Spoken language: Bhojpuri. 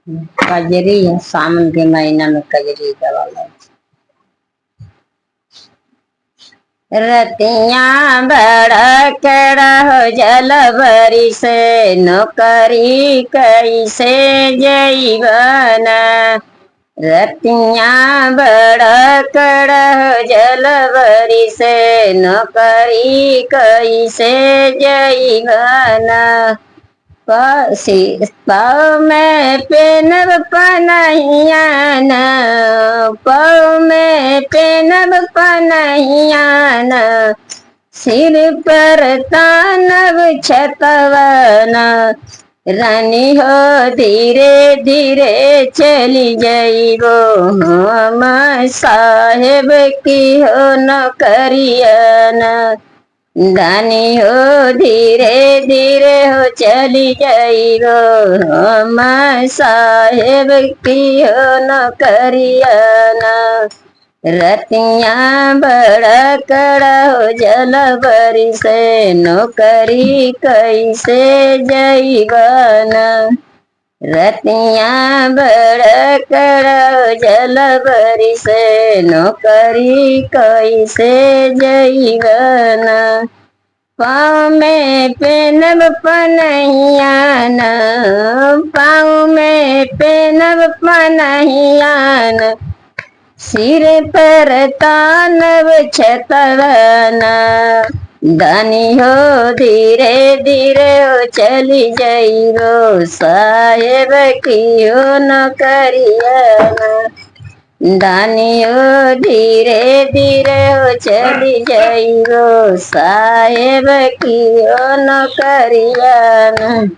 कजरी सावन के महीना में कजरी गवाला। रतिया बड़क रहो जलबरी से नौकरी कैसे जैवन। रतिया बड़क रहो जलबरी से नौकरी कैसे जैवन। पाँव में पेनब पनहियान, पाँव में पेनब पनहियान, सिर पर तानब छतवन। रानी हो धीरे धीरे चली जाइबो हम साहेब की हो नौकरियन। दानी हो धीरे धीरे हो चली जाइबो हम साहेब की हो नौकरियन। रतिया बड़ा कड़ा हो जलबरी से नौकरी कैसे जैवन। रतिया बड़ा कड़ा हो जलबरी से नौकरी कैसे जैवन। पाँव में पेनब पनहियान, पाँव में पेनब पनहियान, सिर पर तानब छतवन। दानी हो धीरे धीरे हो चली जाइबो साहेब की हो नौकरियन। दानी हो धीरे धीरे हो चली जाइबो साहेब की हो नौकरियन।